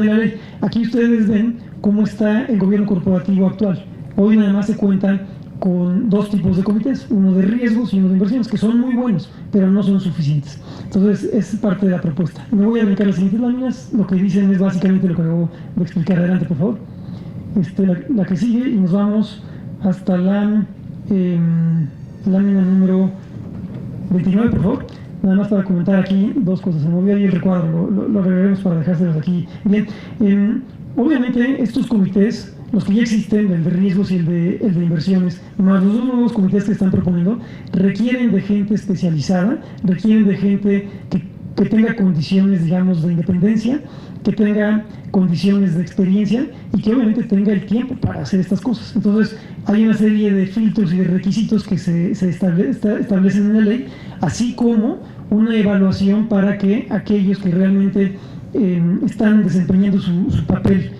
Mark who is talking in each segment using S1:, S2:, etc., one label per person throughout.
S1: de la ley. Aquí ustedes ven cómo está el gobierno corporativo actual. Hoy nada más se cuenta con dos tipos de comités, uno de riesgos y uno de inversiones, que son muy buenos, pero no son suficientes. Entonces, es parte de la propuesta. Me voy a brincar las siguientes láminas. Lo que dicen es básicamente lo que acabo de explicar. Adelante, por favor. La que sigue, y nos vamos hasta la lámina número 29, por favor. Nada más para comentar aquí dos cosas. Se movió ahí el recuadro, lo arreglaremos para dejárselos aquí. Bien, obviamente estos comités, los que ya existen, el de riesgos y el de inversiones, más los dos nuevos comités que están proponiendo, requieren de gente especializada, requieren de gente que tenga condiciones, digamos, de independencia, que tenga condiciones de experiencia y que obviamente tenga el tiempo para hacer estas cosas. Entonces, hay una serie de filtros y de requisitos que se establecen en la ley, así como una evaluación para que aquellos que realmente están desempeñando su papel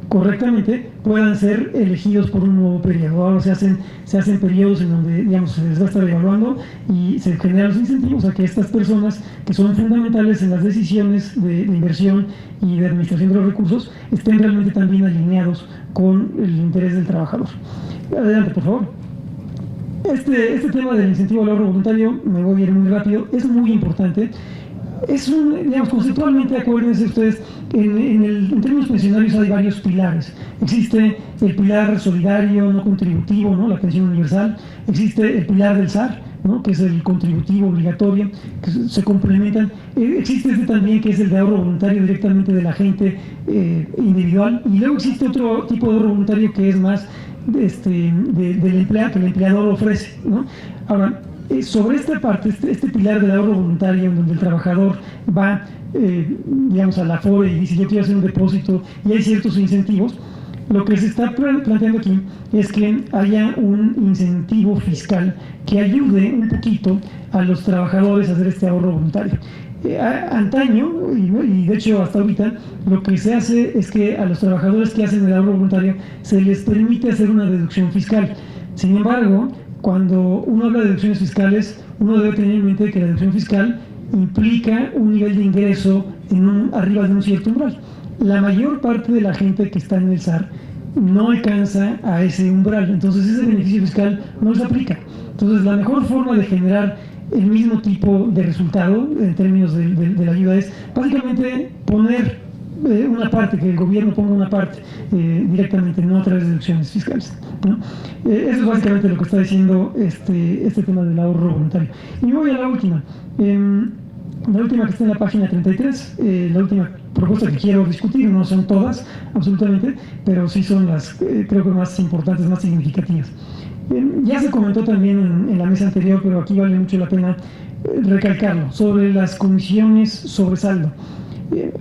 S1: correctamente puedan ser elegidos por un nuevo periodo. Ahora se hacen periodos en donde, digamos, se les va a estar evaluando y se generan los incentivos a que estas personas que son fundamentales en las decisiones de inversión y de administración de los recursos estén realmente también alineados con el interés del trabajador. Adelante, por favor. Este tema del incentivo al ahorro voluntario, me voy a ir muy rápido, es muy importante. Es digamos, conceptualmente, acuérdense ustedes, en términos pensionarios hay varios pilares. Existe el pilar solidario, no contributivo, ¿no? La pensión universal. Existe el pilar del SAR, ¿no? Que es el contributivo obligatorio, que se complementan. Existe también, que es el de ahorro voluntario directamente de la gente individual. Y luego existe otro tipo de ahorro voluntario que es más del empleado, que el empleador ofrece, ¿no? Ahora, sobre esta parte, este pilar del ahorro voluntario, en donde el trabajador va, digamos, a la Afore y dice: yo quiero hacer un depósito, y hay ciertos incentivos, lo que se está planteando aquí es que haya un incentivo fiscal que ayude un poquito a los trabajadores a hacer este ahorro voluntario. Antaño, y de hecho hasta ahorita, lo que se hace es que a los trabajadores que hacen el ahorro voluntario se les permite hacer una deducción fiscal. Sin embargo, cuando uno habla de deducciones fiscales, uno debe tener en mente que la deducción fiscal implica un nivel de ingreso arriba de un cierto umbral. La mayor parte de la gente que está en el SAR no alcanza a ese umbral, entonces ese beneficio fiscal no les aplica. Entonces, la mejor forma de generar el mismo tipo de resultado en términos de la ayuda es básicamente poner una parte, que el gobierno ponga una parte directamente, no a través de deducciones fiscales, ¿no? Eso es básicamente lo que está diciendo este tema del ahorro voluntario. Y voy a la última que está en la página 33, la última propuesta que quiero discutir. No son todas, absolutamente, pero sí son las, creo que más importantes, más significativas. Ya se comentó también en la mesa anterior, pero aquí vale mucho la pena recalcarlo, sobre las comisiones sobre saldo.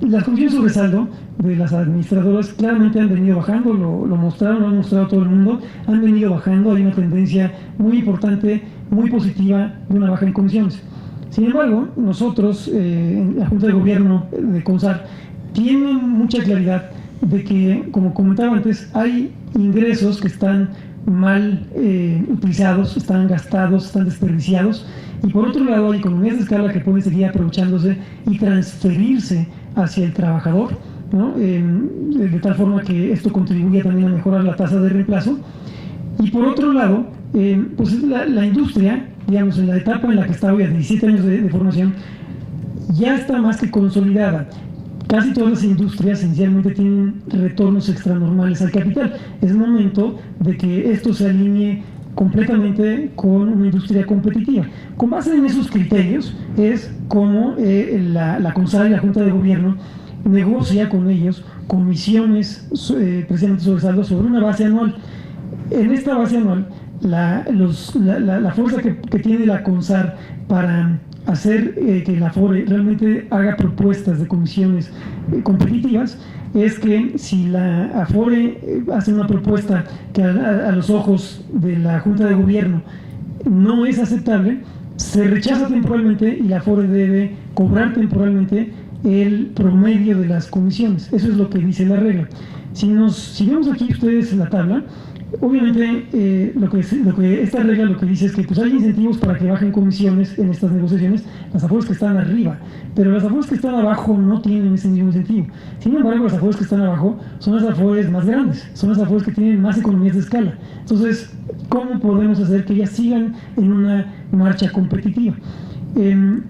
S1: Las comisiones sobre saldo de las administradoras claramente han venido bajando, lo ha mostrado todo el mundo, han venido bajando. Hay una tendencia muy importante, muy positiva de una baja en comisiones. Sin embargo, nosotros, en la Junta de Gobierno de CONSAR, tienen mucha claridad de que, como comentaba antes, hay ingresos que están mal utilizados, están gastados, están desperdiciados, y por otro lado hay economías de escala que pueden seguir aprovechándose y transferirse hacia el trabajador, ¿no? De tal forma que esto contribuye también a mejorar la tasa de reemplazo. Y por otro lado, pues la industria, digamos, en la etapa en la que está hoy, a 17 años de formación, ya está más que consolidada. Casi todas las industrias esencialmente tienen retornos extranormales al capital. Es momento de que esto se alinee completamente con una industria competitiva. Con base en esos criterios es como la CONSAR y la Junta de Gobierno negocia con ellos comisiones precisamente sobre saldo sobre una base anual. En esta base anual, la fuerza que tiene la CONSAR para hacer que la Afore realmente haga propuestas de comisiones competitivas es que si la Afore hace una propuesta que a los ojos de la Junta de Gobierno no es aceptable, se rechaza temporalmente y la Afore debe cobrar temporalmente el promedio de las comisiones. Eso es lo que dice la regla. Si vemos aquí ustedes en la tabla, Obviamente, lo que esta regla lo que dice es que pues, hay incentivos para que bajen comisiones en estas negociaciones las afores que están arriba, pero las afores que están abajo no tienen ese mismo incentivo. Sin embargo, las afores que están abajo son las afores más grandes, son las afores que tienen más economías de escala. Entonces, ¿cómo podemos hacer que ellas sigan en una marcha competitiva?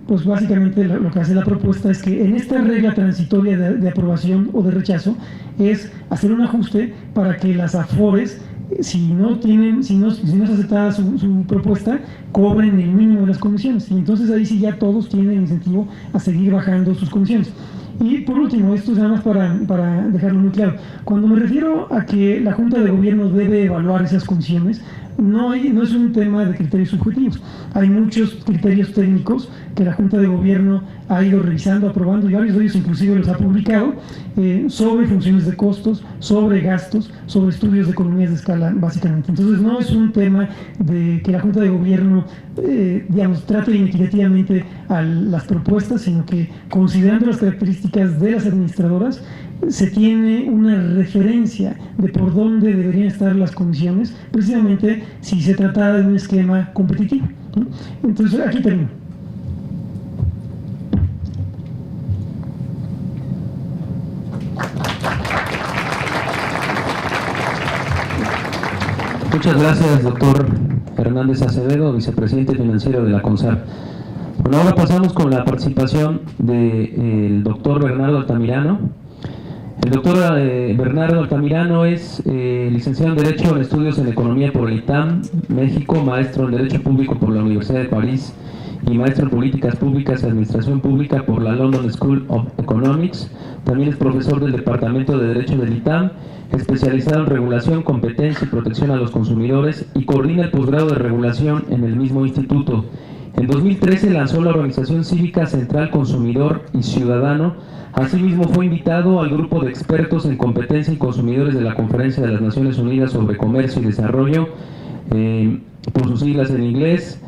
S1: Pues básicamente lo que hace la propuesta es que en esta regla transitoria de aprobación o de rechazo es hacer un ajuste para que las afores, si no es aceptada su propuesta, cobren el mínimo de las comisiones. Y entonces ahí sí ya todos tienen incentivo a seguir bajando sus comisiones. Y por último, esto es nada más para dejarlo muy claro. Cuando me refiero a que la Junta de Gobierno debe evaluar esas comisiones, no es un tema de criterios subjetivos. Hay muchos criterios técnicos que la Junta de Gobierno ha ido revisando, aprobando, y varios de ellos inclusive los ha publicado, sobre funciones de costos, sobre gastos, sobre estudios de economías de escala, básicamente. Entonces no es un tema de que la Junta de Gobierno, trate inequitativamente a las propuestas, sino que considerando las características de las administradoras, se tiene una referencia de por dónde deberían estar las comisiones, precisamente si se tratara de un esquema competitivo, ¿no? Entonces, aquí termino.
S2: Muchas gracias, doctor Hernández Acevedo, vicepresidente financiero de la CONSAR. Bueno, ahora pasamos con la participación del doctor Bernardo Altamirano. El doctor Bernardo Altamirano es licenciado en Derecho en Estudios en Economía por el ITAM, México, maestro en Derecho Público por la Universidad de París y maestro en Políticas Públicas y Administración Pública por la London School of Economics. También es profesor del Departamento de Derecho del ITAM, especializado en regulación, competencia y protección a los consumidores, y coordina el posgrado de regulación en el mismo instituto. En 2013 lanzó la organización cívica Central Consumidor y Ciudadano. Asimismo fue invitado al grupo de expertos en competencia y consumidores de la Conferencia de las Naciones Unidas sobre Comercio y Desarrollo, por sus siglas en inglés,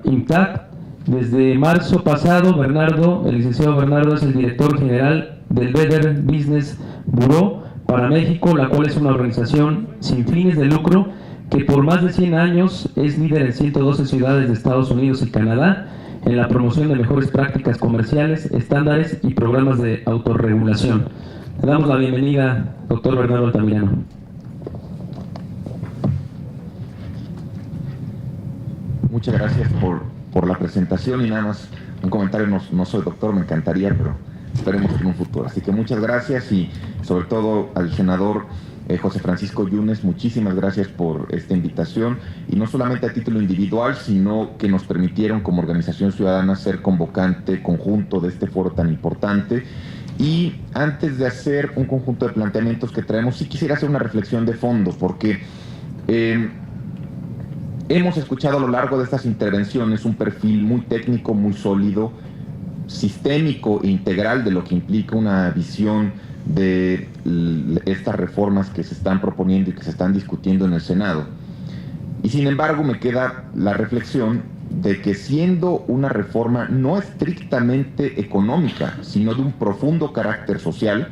S2: IMTAC. Desde marzo pasado, el licenciado Bernardo es el director general del Better Business Bureau para México, la cual es una organización sin fines de lucro que por más de 100 años es líder en 112 ciudades de Estados Unidos y Canadá en la promoción de mejores prácticas comerciales, estándares y programas de autorregulación. Le damos la bienvenida, doctor Bernardo Altamirano.
S3: Muchas gracias por la presentación, y nada más un comentario. No soy doctor, me encantaría, pero esperemos en un futuro. Así que muchas gracias, y sobre todo al senador José Francisco Yunes, muchísimas gracias por esta invitación, y no solamente a título individual, sino que nos permitieron como organización ciudadana ser convocante conjunto de este foro tan importante. Y antes de hacer un conjunto de planteamientos que traemos, sí quisiera hacer una reflexión de fondo, porque hemos escuchado a lo largo de estas intervenciones un perfil muy técnico, muy sólido, sistémico e integral de lo que implica una visión de estas reformas que se están proponiendo y que se están discutiendo en el Senado. Y sin embargo me queda la reflexión de que, siendo una reforma no estrictamente económica, sino de un profundo carácter social,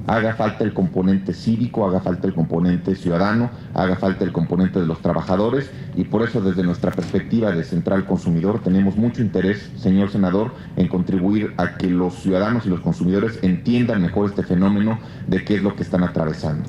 S3: haga falta el componente cívico, haga falta el componente ciudadano, haga falta el componente de los trabajadores, y por eso desde nuestra perspectiva de Central Consumidor tenemos mucho interés, señor senador, en contribuir a que los ciudadanos y los consumidores entiendan mejor este fenómeno de qué es lo que están atravesando.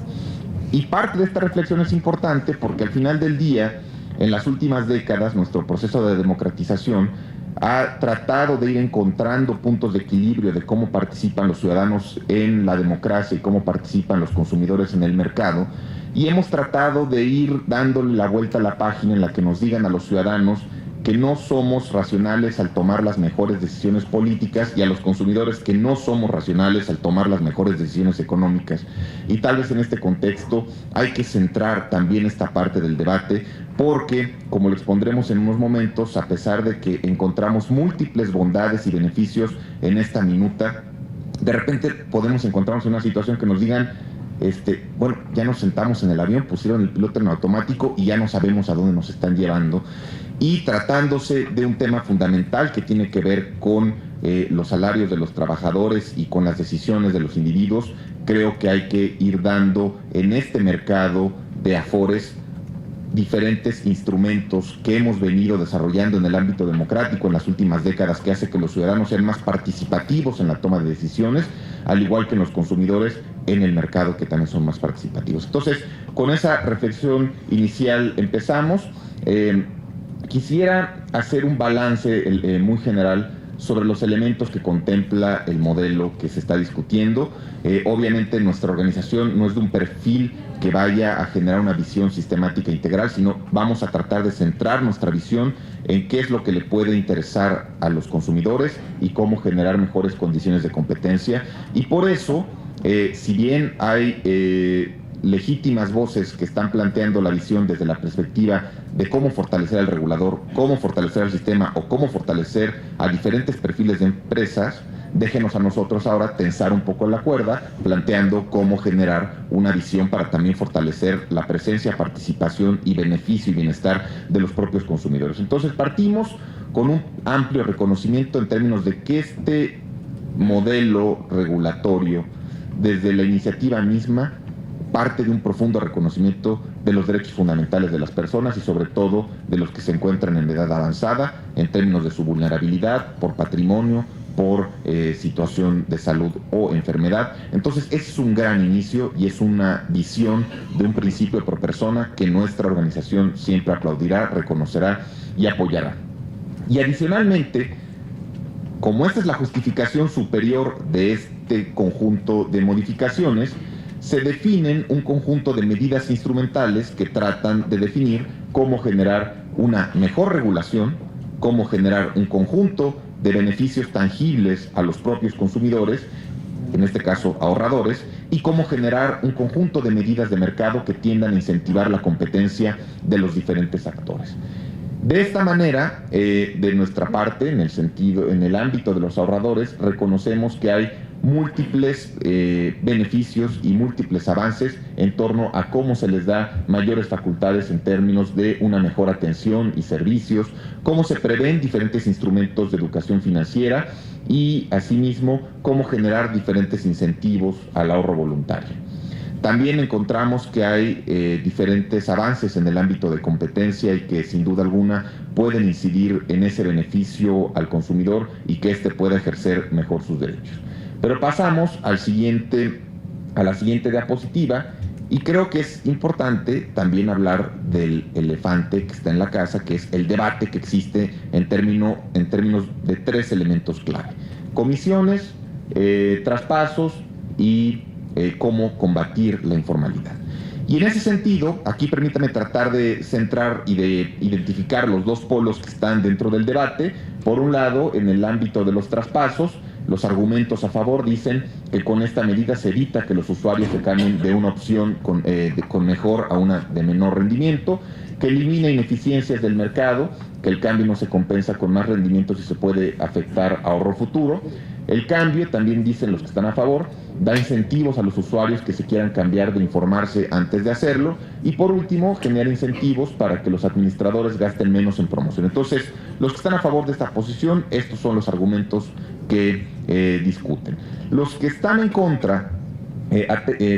S3: Y parte de esta reflexión es importante porque al final del día, en las últimas décadas, nuestro proceso de democratización ha tratado de ir encontrando puntos de equilibrio de cómo participan los ciudadanos en la democracia y cómo participan los consumidores en el mercado, y hemos tratado de ir dándole la vuelta a la página en la que nos digan a los ciudadanos que no somos racionales al tomar las mejores decisiones políticas, y a los consumidores que no somos racionales al tomar las mejores decisiones económicas. Y tal vez en este contexto hay que centrar también esta parte del debate, porque, como lo expondremos en unos momentos, a pesar de que encontramos múltiples bondades y beneficios en esta minuta, de repente podemos encontrarnos en una situación que nos digan, bueno, ya nos sentamos en el avión, pusieron el piloto en automático y ya no sabemos a dónde nos están llevando. Y tratándose de un tema fundamental que tiene que ver con los salarios de los trabajadores y con las decisiones de los individuos, creo que hay que ir dando en este mercado de Afores diferentes instrumentos que hemos venido desarrollando en el ámbito democrático en las últimas décadas, que hace que los ciudadanos sean más participativos en la toma de decisiones, al igual que los consumidores en el mercado, que también son más participativos. Entonces, con esa reflexión inicial empezamos. Quisiera hacer un balance muy general sobre los elementos que contempla el modelo que se está discutiendo. Obviamente nuestra organización no es de un perfil que vaya a generar una visión sistemática e integral, sino vamos a tratar de centrar nuestra visión en qué es lo que le puede interesar a los consumidores y cómo generar mejores condiciones de competencia. Y por eso, si bien hay legítimas voces que están planteando la visión desde la perspectiva de cómo fortalecer al regulador, cómo fortalecer al sistema o cómo fortalecer a diferentes perfiles de empresas, déjenos a nosotros ahora tensar un poco la cuerda, planteando cómo generar una visión para también fortalecer la presencia, participación y beneficio y bienestar de los propios consumidores. Entonces partimos con un amplio reconocimiento en términos de que este modelo regulatorio, desde la iniciativa misma, parte de un profundo reconocimiento de los derechos fundamentales de las personas y sobre todo de los que se encuentran en edad avanzada en términos de su vulnerabilidad por patrimonio, por situación de salud o enfermedad. Entonces ese es un gran inicio y es una visión de un principio por persona que nuestra organización siempre aplaudirá, reconocerá y apoyará. Y adicionalmente, como esta es la justificación superior de este conjunto de modificaciones, se definen un conjunto de medidas instrumentales que tratan de definir cómo generar una mejor regulación, cómo generar un conjunto de beneficios tangibles a los propios consumidores, en este caso ahorradores, y cómo generar un conjunto de medidas de mercado que tiendan a incentivar la competencia de los diferentes actores. De esta manera, de nuestra parte, en el ámbito de los ahorradores, reconocemos que hay múltiples beneficios y múltiples avances en torno a cómo se les da mayores facultades en términos de una mejor atención y servicios, cómo se prevén diferentes instrumentos de educación financiera y, asimismo, cómo generar diferentes incentivos al ahorro voluntario. También encontramos que hay diferentes avances en el ámbito de competencia y que sin duda alguna pueden incidir en ese beneficio al consumidor y que éste pueda ejercer mejor sus derechos. Pero pasamos a la siguiente diapositiva y creo que es importante también hablar del elefante que está en la casa, que es el debate que existe en términos de tres elementos clave: comisiones, traspasos y cómo combatir la informalidad. Y en ese sentido, aquí permítame tratar de centrar y de identificar los dos polos que están dentro del debate. Por un lado, en el ámbito de los traspasos, los argumentos a favor dicen que con esta medida se evita que los usuarios se cambien de una opción con mejor a una de menor rendimiento, que elimina ineficiencias del mercado, que el cambio no se compensa con más rendimientos y se puede afectar ahorro futuro. El cambio, también dicen los que están a favor, da incentivos a los usuarios que se quieran cambiar de informarse antes de hacerlo. Y por último, genera incentivos para que los administradores gasten menos en promoción. Entonces, los que están a favor de esta posición, estos son los argumentos que discuten. Los que están en contra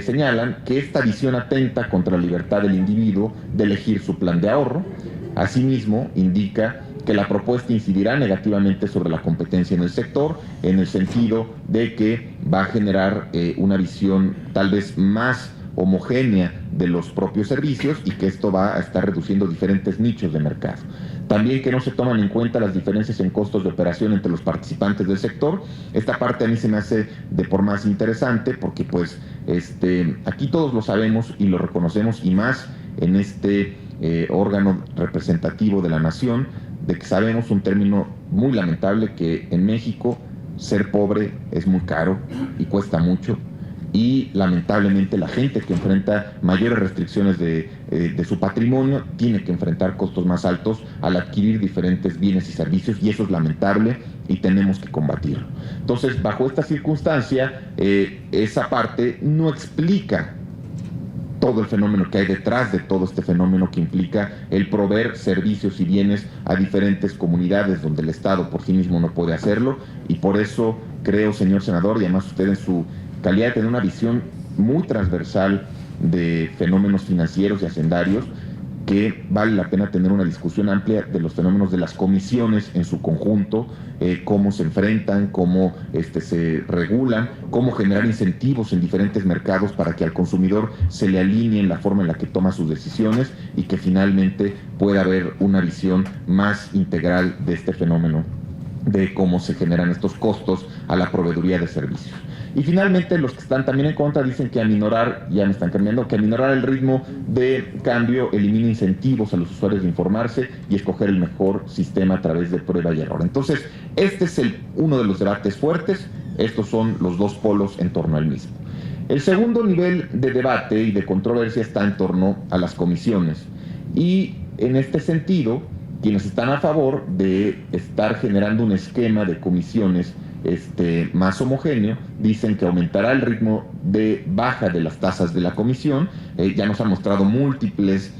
S3: señalan que esta visión atenta contra la libertad del individuo de elegir su plan de ahorro. Asimismo, indica que la propuesta incidirá negativamente sobre la competencia en el sector, en el sentido de que va a generar una visión tal vez más homogénea de los propios servicios y que esto va a estar reduciendo diferentes nichos de mercado. También que no se toman en cuenta las diferencias en costos de operación entre los participantes del sector. Esta parte a mí se me hace de por más interesante porque pues aquí todos lo sabemos y lo reconocemos, y más en este órgano representativo de la nación, de que sabemos un término muy lamentable, que en México ser pobre es muy caro y cuesta mucho, y lamentablemente la gente que enfrenta mayores restricciones de su patrimonio tiene que enfrentar costos más altos al adquirir diferentes bienes y servicios, y eso es lamentable y tenemos que combatirlo. Entonces, bajo esta circunstancia, esa parte no explica todo el fenómeno que hay detrás de todo este fenómeno que implica el proveer servicios y bienes a diferentes comunidades donde el Estado por sí mismo no puede hacerlo. Y por eso creo, señor senador, y además usted en su calidad de tener una visión muy transversal de fenómenos financieros y hacendarios, que vale la pena tener una discusión amplia de los fenómenos de las comisiones en su conjunto, cómo se enfrentan, cómo se regulan, cómo generar incentivos en diferentes mercados para que al consumidor se le alinee en la forma en la que toma sus decisiones y que finalmente pueda haber una visión más integral de este fenómeno, de cómo se generan estos costos a la proveeduría de servicios. Y finalmente los que están también en contra dicen que aminorar, ya me están cambiando, que aminorar el ritmo de cambio elimina incentivos a los usuarios de informarse y escoger el mejor sistema a través de prueba y error. Entonces, este es uno de los debates fuertes, estos son los dos polos en torno al mismo. El segundo nivel de debate y de controversia está en torno a las comisiones. Y en este sentido, quienes están a favor de estar generando un esquema de comisiones más homogéneo, dicen que aumentará el ritmo de baja de las tasas de la comisión. Ya nos han mostrado múltiples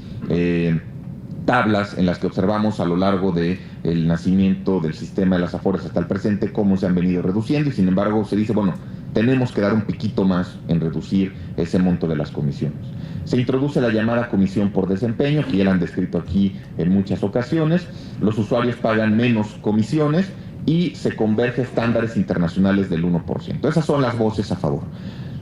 S3: tablas en las que observamos a lo largo del nacimiento del sistema de las Afores hasta el presente cómo se han venido reduciendo, y sin embargo se dice, bueno, tenemos que dar un piquito más en reducir ese monto de las comisiones. Se introduce la llamada comisión por desempeño, que ya la han descrito aquí en muchas ocasiones. Los usuarios pagan menos comisiones y se converge a estándares internacionales del 1%. Esas son las voces a favor.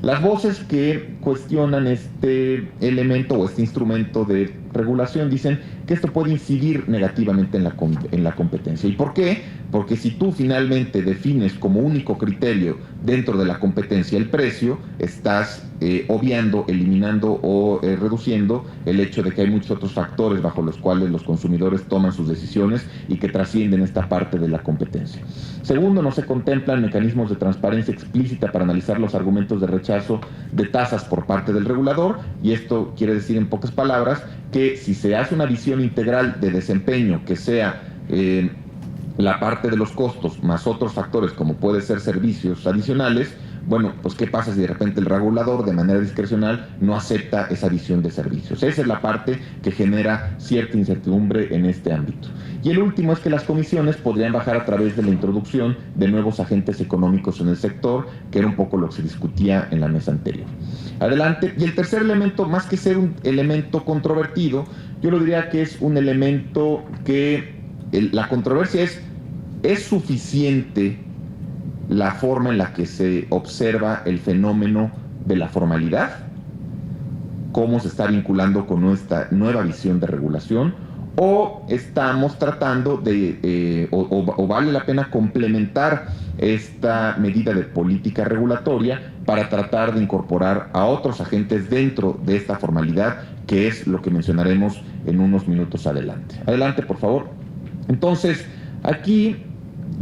S3: Las voces que cuestionan este elemento o este instrumento de regulación dicen que esto puede incidir negativamente en la competencia. ¿Y por qué? Porque si tú finalmente defines como único criterio dentro de la competencia el precio, estás obviando, eliminando o reduciendo el hecho de que hay muchos otros factores bajo los cuales los consumidores toman sus decisiones y que trascienden esta parte de la competencia. Segundo, no se contemplan mecanismos de transparencia explícita para analizar los argumentos de rechazo de tasas por parte del regulador, y esto quiere decir en pocas palabras que si se hace una visión integral de desempeño que sea la parte de los costos más otros factores como puede ser servicios adicionales, bueno, pues ¿qué pasa si de repente el regulador de manera discrecional no acepta esa visión de servicios? Esa es la parte que genera cierta incertidumbre en este ámbito. Y el último es que las comisiones podrían bajar a través de la introducción de nuevos agentes económicos en el sector, que era un poco lo que se discutía en la mesa anterior. Adelante. Y el tercer elemento, más que ser un elemento controvertido, yo lo diría que es un elemento que la controversia ¿es suficiente la forma en la que se observa el fenómeno de la formalidad? ¿Cómo se está vinculando con nuestra nueva visión de regulación? ¿O estamos tratando de, o vale la pena complementar esta medida de política regulatoria para tratar de incorporar a otros agentes dentro de esta formalidad, que es lo que mencionaremos en unos minutos adelante? Adelante, por favor. Entonces, aquí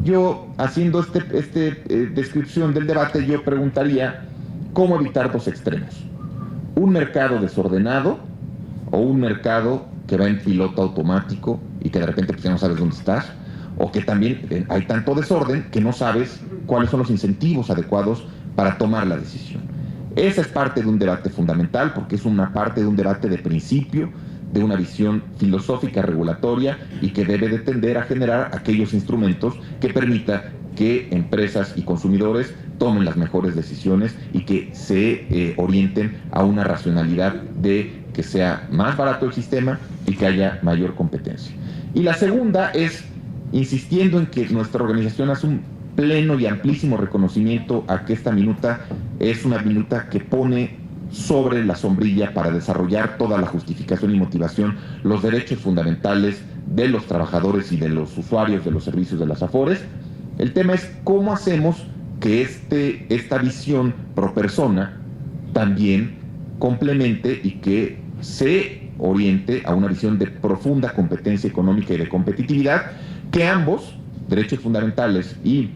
S3: yo, haciendo descripción del debate, yo preguntaría, ¿cómo evitar dos extremos? ¿Un mercado desordenado o un mercado que va en piloto automático y que de repente pues, ya no sabes dónde estás? O que también hay tanto desorden que no sabes cuáles son los incentivos adecuados para tomar la decisión. Esa es parte de un debate fundamental, porque es una parte de un debate de principio, de una visión filosófica regulatoria, y que debe de tender a generar aquellos instrumentos que permita que empresas y consumidores tomen las mejores decisiones y que se orienten a una racionalidad de que sea más barato el sistema y que haya mayor competencia. Y la segunda es insistiendo en que nuestra organización hace un pleno y amplísimo reconocimiento a que esta minuta es una minuta que pone sobre la sombrilla para desarrollar toda la justificación y motivación, los derechos fundamentales de los trabajadores y de los usuarios de los servicios de las Afores. El tema es cómo hacemos que esta visión pro persona también complemente y que se oriente a una visión de profunda competencia económica y de competitividad, que ambos, derechos fundamentales y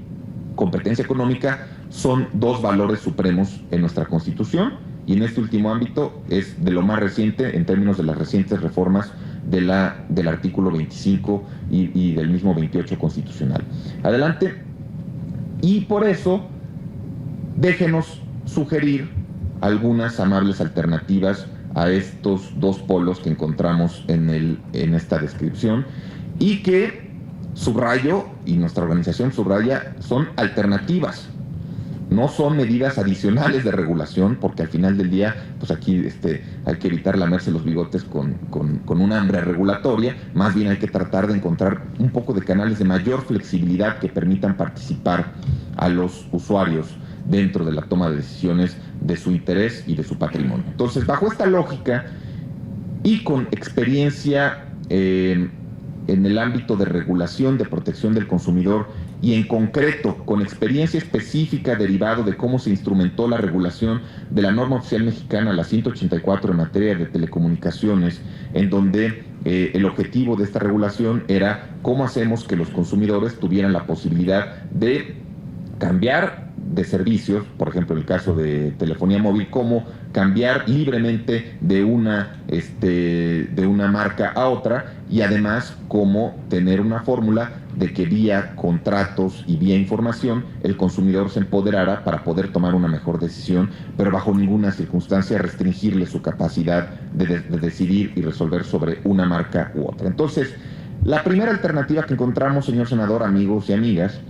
S3: competencia económica, son dos valores supremos en nuestra Constitución, y en este último ámbito es de lo más reciente en términos de las recientes reformas del artículo 25 y del mismo 28 constitucional. Adelante. Y por eso, déjenos sugerir algunas amables alternativas a estos dos polos que encontramos en esta descripción, y que subrayo, y nuestra organización subraya, son alternativas, No son medidas adicionales de regulación, porque al final del día, pues aquí hay que evitar lamerse los bigotes con una hambre regulatoria. Más bien hay que tratar de encontrar un poco de canales de mayor flexibilidad que permitan participar a los usuarios dentro de la toma de decisiones de su interés y de su patrimonio. Entonces, bajo esta lógica y con experiencia en el ámbito de regulación, de protección del consumidor, y en concreto con experiencia específica derivado de cómo se instrumentó la regulación de la norma oficial mexicana, la 184 en materia de telecomunicaciones, en donde el objetivo de esta regulación era cómo hacemos que los consumidores tuvieran la posibilidad de cambiar de servicios, por ejemplo en el caso de telefonía móvil, cómo cambiar libremente de una marca a otra, y además cómo tener una fórmula de que vía contratos y vía información el consumidor se empoderara para poder tomar una mejor decisión, pero bajo ninguna circunstancia restringirle su capacidad de decidir y resolver sobre una marca u otra. Entonces, la primera alternativa que encontramos, señor senador, amigos y amigas,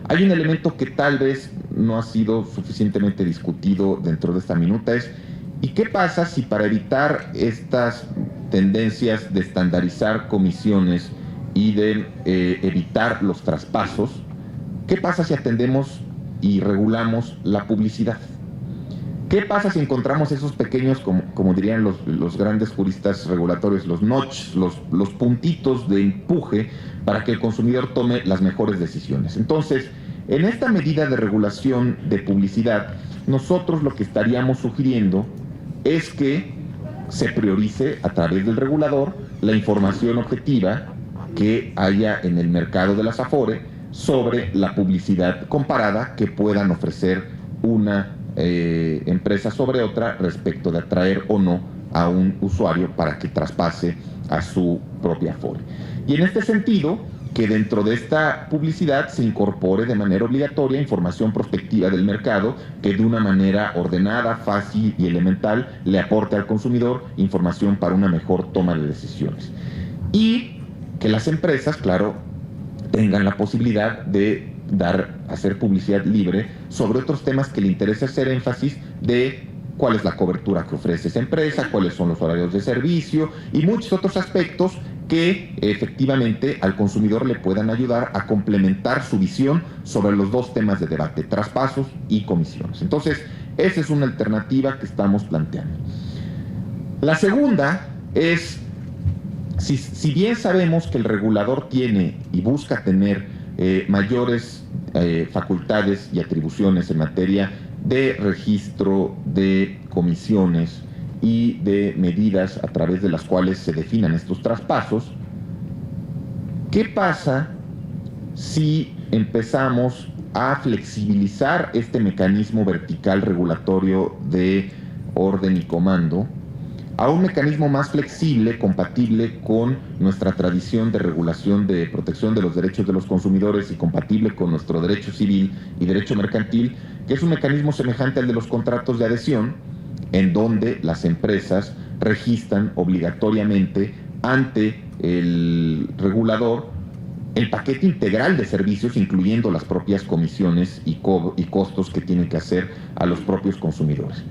S3: hay un elemento que tal vez no ha sido suficientemente discutido dentro de esta minuta, ¿y qué pasa si para evitar estas tendencias de estandarizar comisiones y de evitar los traspasos, qué pasa si atendemos y regulamos la publicidad? ¿Qué pasa si encontramos esos pequeños, como dirían los grandes juristas regulatorios, los notches, los puntitos de empuje para que el consumidor tome las mejores decisiones? Entonces, en esta medida de regulación de publicidad, nosotros lo que estaríamos sugiriendo es que se priorice a través del regulador la información objetiva que haya en el mercado de las Afore sobre la publicidad comparada que puedan ofrecer una empresa sobre otra respecto de atraer o no a un usuario para que traspase a su propia Afore. Y en este sentido, que dentro de esta publicidad se incorpore de manera obligatoria información prospectiva del mercado que de una manera ordenada, fácil y elemental le aporte al consumidor información para una mejor toma de decisiones. Y que las empresas, claro, tengan la posibilidad de hacer publicidad libre sobre otros temas que le interesa hacer énfasis, de cuál es la cobertura que ofrece esa empresa, cuáles son los horarios de servicio y muchos otros aspectos que efectivamente al consumidor le puedan ayudar a complementar su visión sobre los dos temas de debate, traspasos y comisiones. Entonces, esa es una alternativa que estamos planteando. La segunda es, si bien sabemos que el regulador tiene y busca tener mayores facultades y atribuciones en materia de registro de comisiones y de medidas a través de las cuales se definan estos traspasos, ¿qué pasa si empezamos a flexibilizar este mecanismo vertical regulatorio de orden y comando a un mecanismo más flexible, compatible con nuestra tradición de regulación de protección de los derechos de los consumidores y compatible con nuestro derecho civil y derecho mercantil, que es un mecanismo semejante al de los contratos de adhesión, en donde las empresas registran obligatoriamente ante el regulador el paquete integral de servicios, incluyendo las propias comisiones y costos que tienen que hacer a los propios consumidores?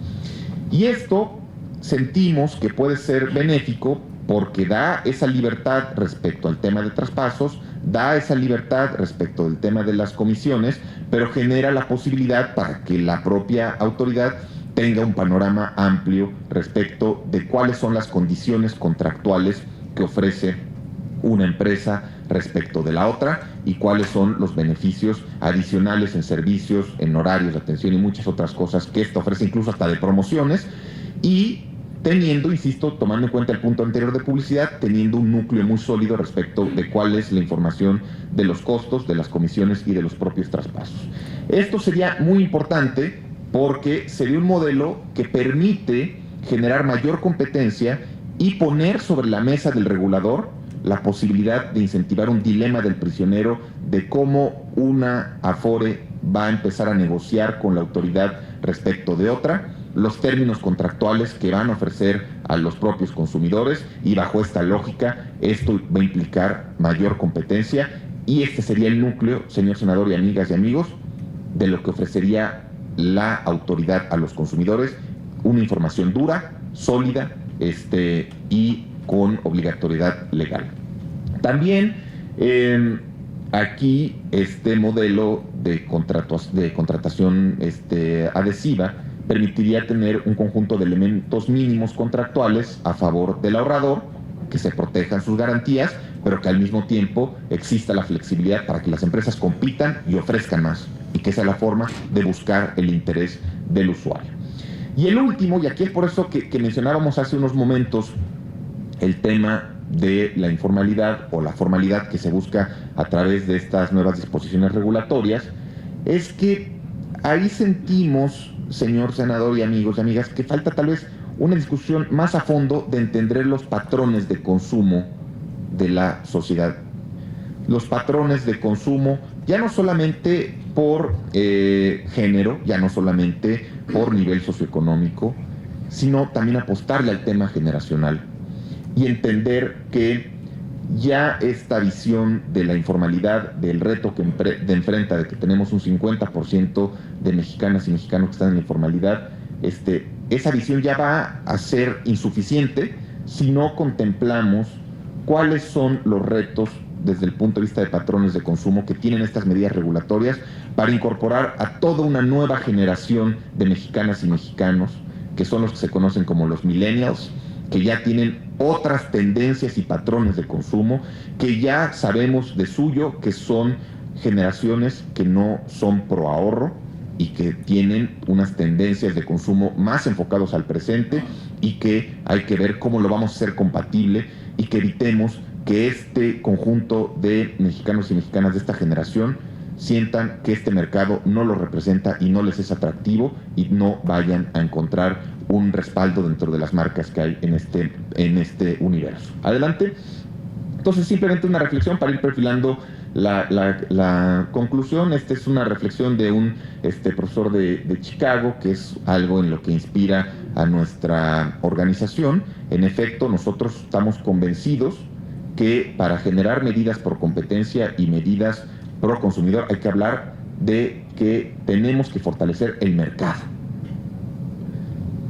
S3: Y esto sentimos que puede ser benéfico porque da esa libertad respecto al tema de traspasos, da esa libertad respecto del tema de las comisiones, pero genera la posibilidad para que la propia autoridad tenga un panorama amplio respecto de cuáles son las condiciones contractuales que ofrece una empresa respecto de la otra y cuáles son los beneficios adicionales en servicios, en horarios de atención y muchas otras cosas que esto ofrece, incluso hasta de promociones, y teniendo, insisto, tomando en cuenta el punto anterior de publicidad, teniendo un núcleo muy sólido respecto de cuál es la información de los costos, de las comisiones y de los propios traspasos. Esto sería muy importante porque sería un modelo que permite generar mayor competencia y poner sobre la mesa del regulador la posibilidad de incentivar un dilema del prisionero de cómo una Afore va a empezar a negociar con la autoridad respecto de otra, los términos contractuales que van a ofrecer a los propios consumidores, y bajo esta lógica esto va a implicar mayor competencia, y este sería el núcleo, señor senador y amigas y amigos, de lo que ofrecería la autoridad a los consumidores, una información dura, sólida, y con obligatoriedad legal. También aquí este modelo de contratación adhesiva permitiría tener un conjunto de elementos mínimos contractuales a favor del ahorrador, que se protejan sus garantías, pero que al mismo tiempo exista la flexibilidad para que las empresas compitan y ofrezcan más, y que esa es la forma de buscar el interés del usuario. Y el último, y aquí es por eso que mencionábamos hace unos momentos el tema de la informalidad o la formalidad que se busca a través de estas nuevas disposiciones regulatorias, es que ahí sentimos, señor senador y amigos y amigas, que falta tal vez una discusión más a fondo de entender los patrones de consumo de la sociedad. Los patrones de consumo, ya no solamente por género, ya no solamente por nivel socioeconómico, sino también apostarle al tema generacional y entender que ya esta visión de la informalidad, del reto que enfrenta, de que tenemos un 50% de mexicanas y mexicanos que están en la informalidad, esa visión ya va a ser insuficiente si no contemplamos cuáles son los retos desde el punto de vista de patrones de consumo que tienen estas medidas regulatorias para incorporar a toda una nueva generación de mexicanas y mexicanos, que son los que se conocen como los millennials, que ya tienen otras tendencias y patrones de consumo, que ya sabemos de suyo que son generaciones que no son pro ahorro y que tienen unas tendencias de consumo más enfocados al presente, y que hay que ver cómo lo vamos a hacer compatible y que evitemos que este conjunto de mexicanos y mexicanas de esta generación sientan que este mercado no los representa y no les es atractivo, y no vayan a encontrar un respaldo dentro de las marcas que hay en este universo. Adelante. Entonces, simplemente una reflexión para ir perfilando la conclusión. Esta es una reflexión de un profesor de Chicago, que es algo en lo que inspira a nuestra organización. En efecto, nosotros estamos convencidos que para generar medidas por competencia y medidas pro consumidor hay que hablar de que tenemos que fortalecer el mercado.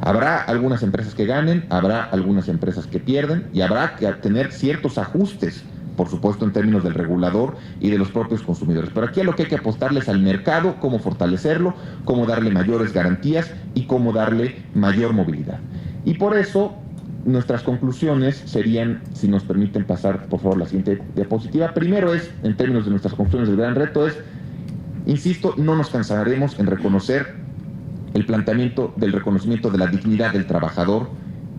S3: Habrá algunas empresas que ganen, habrá algunas empresas que pierden, y habrá que tener ciertos ajustes, por supuesto, en términos del regulador y de los propios consumidores. Pero aquí a lo que hay que apostarles al mercado, cómo fortalecerlo, cómo darle mayores garantías y cómo darle mayor movilidad. Y por eso nuestras conclusiones serían, si nos permiten pasar por favor la siguiente diapositiva. Primero es, en términos de nuestras conclusiones, el gran reto es, insisto, no nos cansaremos en reconocer el planteamiento del reconocimiento de la dignidad del trabajador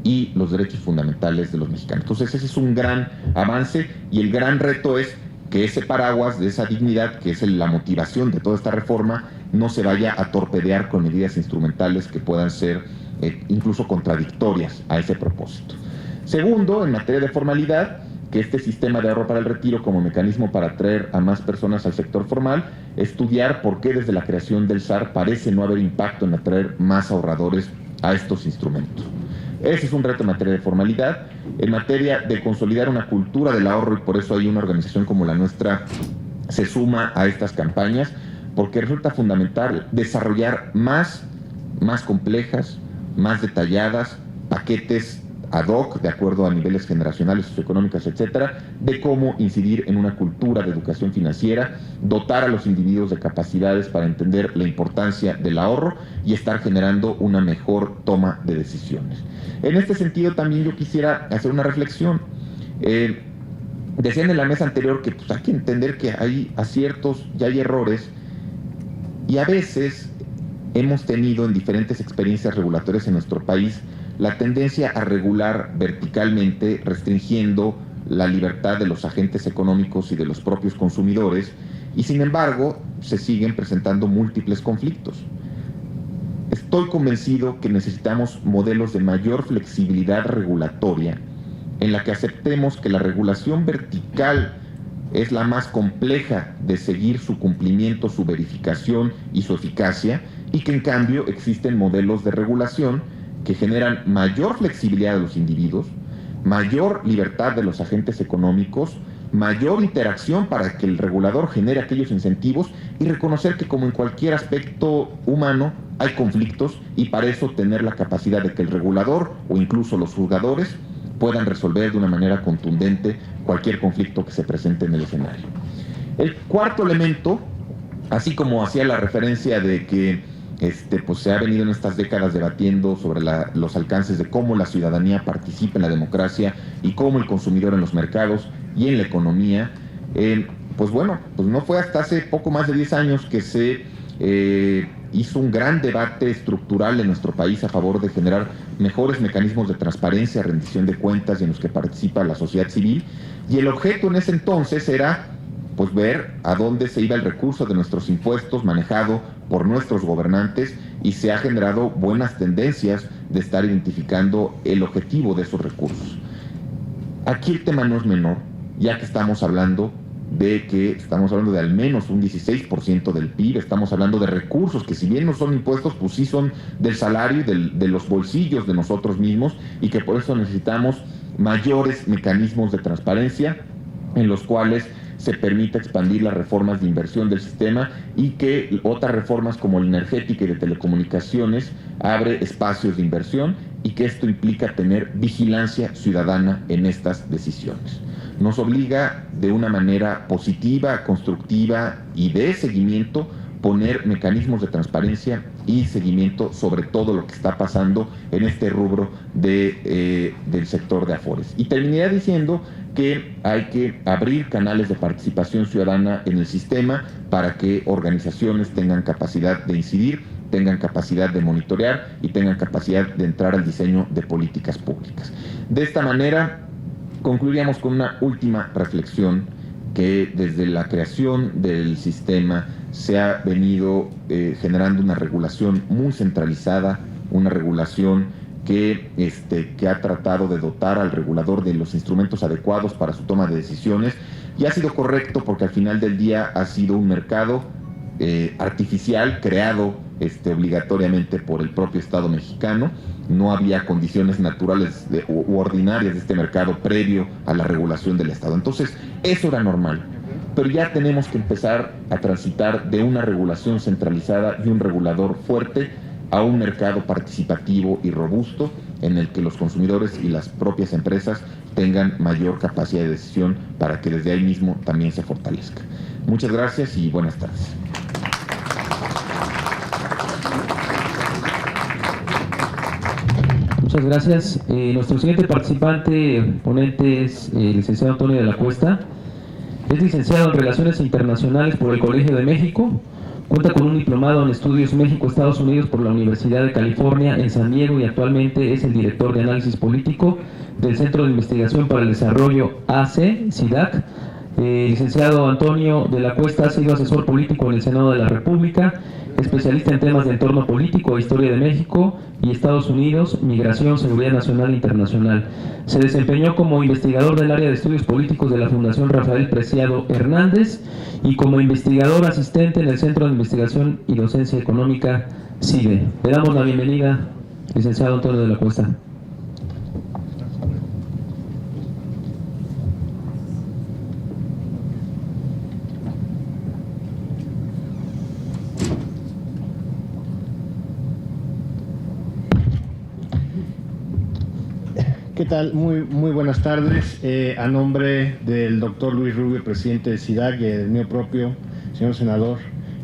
S3: y los derechos fundamentales de los mexicanos. Entonces ese es un gran avance, y el gran reto es que ese paraguas de esa dignidad, que es la motivación de toda esta reforma, no se vaya a torpedear con medidas instrumentales que puedan ser incluso contradictorias a ese propósito. Segundo, en materia de formalidad, que este sistema de ahorro para el retiro como mecanismo para atraer a más personas al sector formal, estudiar por qué desde la creación del SAR parece no haber impacto en atraer más ahorradores a estos instrumentos. Ese es un reto en materia de formalidad. En materia de consolidar una cultura del ahorro, y por eso hay una organización como la nuestra se suma a estas campañas, porque resulta fundamental desarrollar más complejas, más detalladas, paquetes ad hoc, de acuerdo a niveles generacionales, socioeconómicos, etcétera, de cómo incidir en una cultura de educación financiera, dotar a los individuos de capacidades para entender la importancia del ahorro y estar generando una mejor toma de decisiones. En este sentido, también yo quisiera hacer una reflexión. Decían en la mesa anterior que hay que entender que hay aciertos y hay errores, y a veces hemos tenido en diferentes experiencias regulatorias en nuestro país la tendencia a regular verticalmente, restringiendo la libertad de los agentes económicos y de los propios consumidores, y sin embargo se siguen presentando múltiples conflictos. Estoy convencido que necesitamos modelos de mayor flexibilidad regulatoria, en la que aceptemos que la regulación vertical es la más compleja de seguir su cumplimiento, su verificación y su eficacia, y que en cambio existen modelos de regulación que generan mayor flexibilidad de los individuos, mayor libertad de los agentes económicos, mayor interacción para que el regulador genere aquellos incentivos y reconocer que, como en cualquier aspecto humano, hay conflictos, y para eso tener la capacidad de que el regulador o incluso los juzgadores puedan resolver de una manera contundente cualquier conflicto que se presente en el escenario. El cuarto elemento, así como hacía la referencia de que pues se ha venido en estas décadas debatiendo sobre los alcances de cómo la ciudadanía participa en la democracia y cómo el consumidor en los mercados y en la economía, pues bueno, pues no fue hasta hace poco más de 10 años que se hizo un gran debate estructural en nuestro país a favor de generar mejores mecanismos de transparencia, rendición de cuentas y en los que participa la sociedad civil, y el objeto en ese entonces era pues ver a dónde se iba el recurso de nuestros impuestos manejado por nuestros gobernantes, y se ha generado buenas tendencias de estar identificando el objetivo de esos recursos. Aquí el tema no es menor, ya que estamos hablando de al menos un 16% del PIB, estamos hablando de recursos que, si bien no son impuestos, pues sí son del salario y de los bolsillos de nosotros mismos, y que por eso necesitamos mayores mecanismos de transparencia en los cuales se permita expandir las reformas de inversión del sistema, y que otras reformas como la energética y de telecomunicaciones abre espacios de inversión, y que esto implica tener vigilancia ciudadana en estas decisiones. Nos obliga de una manera positiva, constructiva y de seguimiento poner mecanismos de transparencia y seguimiento sobre todo lo que está pasando en este rubro del sector de Afores. Y terminaría diciendo que hay que abrir canales de participación ciudadana en el sistema para que organizaciones tengan capacidad de incidir, tengan capacidad de monitorear y tengan capacidad de entrar al diseño de políticas públicas. De esta manera, concluiríamos con una última reflexión, que desde la creación del sistema se ha venido generando una regulación muy centralizada, una regulación que ha tratado de dotar al regulador de los instrumentos adecuados para su toma de decisiones, y ha sido correcto porque al final del día ha sido un mercado artificial, creado obligatoriamente por el propio Estado mexicano. No había condiciones naturales u ordinarias de este mercado previo a la regulación del Estado. Entonces, eso era normal. Pero ya tenemos que empezar a transitar de una regulación centralizada y un regulador fuerte a un mercado participativo y robusto, en el que los consumidores y las propias empresas tengan mayor capacidad de decisión, para que desde ahí mismo también se fortalezca. Muchas gracias y buenas tardes.
S2: Muchas gracias. Nuestro siguiente participante, ponente, es el licenciado Antonio de la Cuesta. Es licenciado en Relaciones Internacionales por el Colegio de México. Cuenta con un diplomado en Estudios México-Estados Unidos por la Universidad de California en San Diego, y actualmente es el director de análisis político del Centro de Investigación para el Desarrollo AC, CIDAC. Licenciado Antonio de la Cuesta ha sido asesor político en el Senado de la República, especialista en temas de entorno político, historia de México y Estados Unidos, migración, seguridad nacional e internacional. Se desempeñó como investigador del área de estudios políticos de la Fundación Rafael Preciado Hernández y como investigador asistente en el Centro de Investigación y Docencia Económica, CIDE. Le damos la bienvenida, licenciado Antonio de la Cuesta.
S4: ¿Qué tal? Muy buenas tardes. A nombre del doctor Luis Rubio, presidente de CIDAC, y del mío propio, señor senador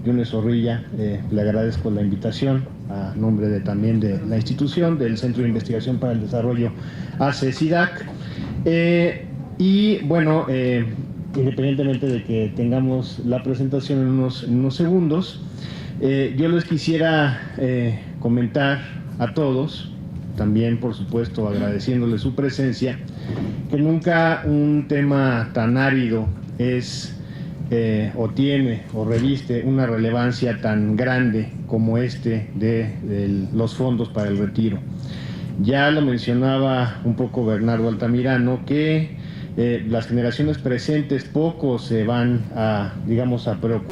S4: Yunes Zorrilla, le agradezco la invitación a nombre también de la institución del Centro de Investigación para el Desarrollo AC CIDAC. Y bueno, independientemente de que tengamos la presentación en unos segundos, yo les quisiera comentar a todos, también por supuesto agradeciéndole su presencia, que nunca un tema tan árido es o tiene o reviste una relevancia tan grande como de los fondos para el retiro. Ya lo mencionaba un poco Bernardo Altamirano, que las generaciones presentes poco se van a preocupar